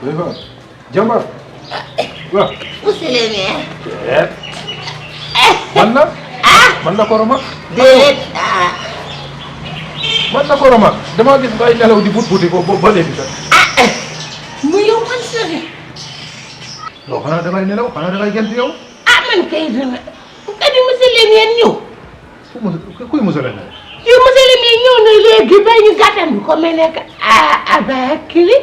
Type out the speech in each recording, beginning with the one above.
day fa jàmbaar waaw. monsieur le maire. man la Koroma. déedéet man la Koroma damaa gis ngay nelaw di buti ko ba léegi sax. mu yow man sori. non xanaa dangay nelaw xanaa dangay gent yow. man kay dina kadi monsieur le maire ñëw. kuy monsieur le maire. yow monsieur le maire ñëw na léegi ba ñu gàttandu ko mel ne que Abakili.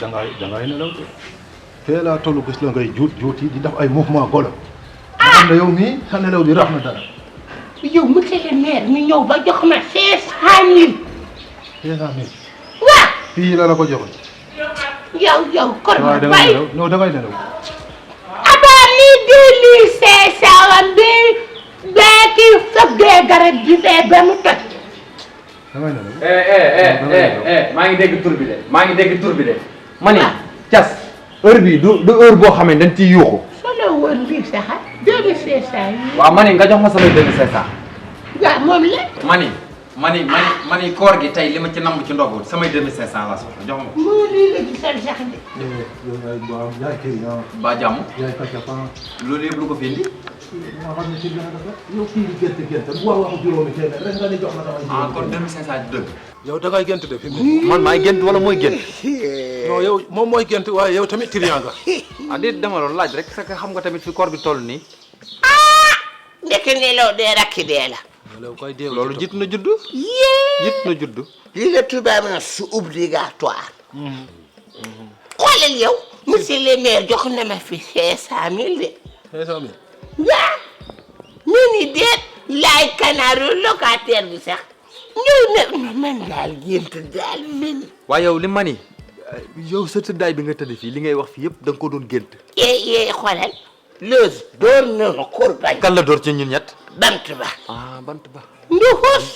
dangay nelaw de. teel a tollu gis la ngay juuti di def ay mouvement golo. xam ne yow mii sa nelaw bi rax na dara. yow monsieur le maire mi ñëw ba jox ma 500 000. 500 000. waaw. fii la ko joxoon. yow Koroma dangay bay. nelaw non dangay nelaw. abaa mi 2500 bi bee kii sëggee garab gi fee ba mu toj. dangay nelaw. maa ngi dégg tur bi de ma ni Thiass heure bii du heure boo xamee dañ ciy yuuxu. solo woon lii sax 2500 yi. waaw ma ni nga jox ma samay 2500. waaw moom la. ma ni koor gi tey li ma ci namb ci ndogu samay 2500 la soxla jox ma. moo lii la gisal sax de. yow yaay kii ba jàmm yaay kàccapan. loolu yëpp lu ko fi indi. maa xam ne ci dara dafa yow kii di gerte bu wax juróomi téeméer rek nga ne jox ma damay. ah kon 2500 di dëgg. yow dangay gent de fi mu. man maay gént wala mooy gént. non yow moom mooy gent waaye yow tamit triant nga. ah déet dama loolu laaj rek parce que xam nga tamit fi koor gi toll nii. ndeke nelaw dee rakki dee la. nelaw koy dee loolu jiit na judd. jiit na judd. lii la tubaab na su obligatoire. xoolal yow. monsieur le maire jox na ma fi 500000 de. 500000. waaw. ñu ni déet. laay kanaaru locataire bi sax. ñëw na man daal gént daal mel. waaye yow li ma ni yow sa tëddaay bi nga tëdd fii li ngay wax fii yëpp da nga ko doon gént. xoolal. loos door na ma kurbañ. kan la door ci ñun ñett. bant ba. ah bant ba. nduxus.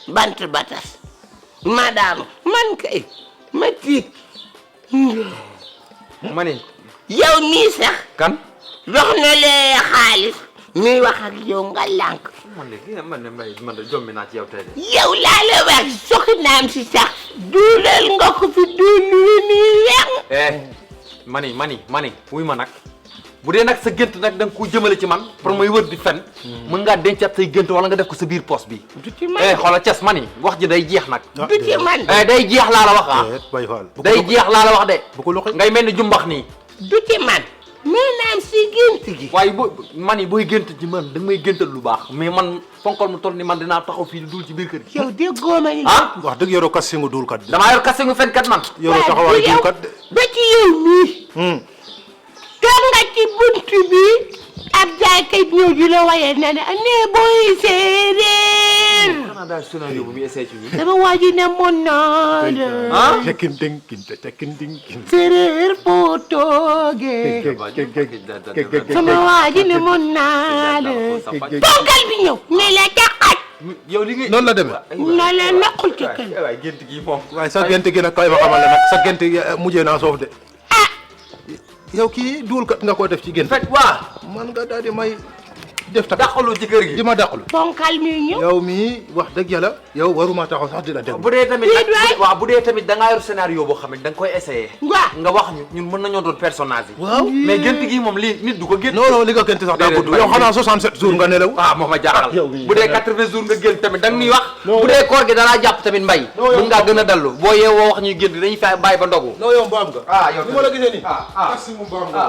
bant ba tas. madame man kay ma tiit. ma ni yow mii sax. kan. jox na lee xaalis. muy wax ak yow nga lànk. man de jommi naa ci yow tey de. yow laa la wax soxnaam si sax. duulal nga ko fi duulu nii weex. mani wuy ma nag bu dee nag sa gént nag da nga ko jëmale ci man pour may wër di fen mën ngaa dencaat say gént wala nga def ko sa biir poche bi. du ci man xoolal Thiass mani wax ji day jeex nag. du ci man day jeex laa la wax ah. bay faal day jeex laa la wax de. bu ko loxo ngay mel ni jumbax nii. du ci man. maanaam si gént gi. waaye mani booy gént ci man da nga may géntal lu baax mais man fonkol mu toll ni man dinaa taxaw fii di dul ci biir kër gi. yow déggoo ma ni. ah wax dëgg yoroo kas singu duul kat. damaa yor kase ngu fenkat man. yoroo taxawaay duul kat de. ba ci yow mii. toog nga ci buntu bi ab jaaykat ñëw di la waye ne booy séeréer. xanaa daal scénario bu muy essayé ci ñun. sama waa ji ne mën naa la. ah tekkin dinkin tekkin dinkin. séeréer foo toogee. sama waa ji ne mën naa la. toogal bi ñëw ne la taxaj. yow li ngay noonu la demee. na la naqul ci kenn. waay gént gi moom. waaye sa gent gi nag kay ma xamal la nag sa gent mujjee naa soof de. yow kii duul kat nga ko def ci gént. fekk waa man nga daal di may def tak dàqaloo ci kër gi. di ma dàqalu. ponkal mi ñëw. yow mii wax dëgg yàlla yow waruma taxaw sax di la déglu. bu dee tamit waaw bu dee tamit da ngaa yor scénario boo xam ne da nga koy essayé. waaw nga wax ñun mën nañoo doon personnage yi. waaw mais gént gi moom lii nit du ko gént. non non li nga gént sax daa gudd. yow xanaa 67 jours nga nelaw. waaw moo ma jaaxal yow mii bu dee 80 jours nga gént tamit da nga ñuy wax. non bu dee koor gi danaa jàpp tamit mbay. non yow mën ngaa gën a dallu boo yeewoo wax ñuy gént dañuy fay bàyyi ba ndogu. non yow mbaam nga. ah yow ni ma la gisee nii. merci mu mbaam nga.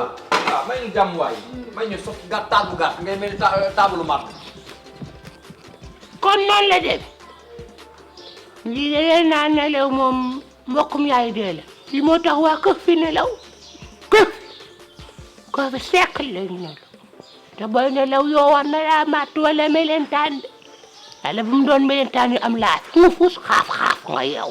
may ñu jàmm waay may ñu sof gàtt taabu gàtt ngay mel ni taabalu mat. kon noonu la dem lii da leen naa nelaw moom mbokkum yaay dee la lii moo tax waa kër fi nelaw kër koo fi sekk lañ nelaw te booy nelaw yoo war na laa màtt wala melentaan de yàlla bu mu doon melentaan yu am laaj mu fus xaaf nga yow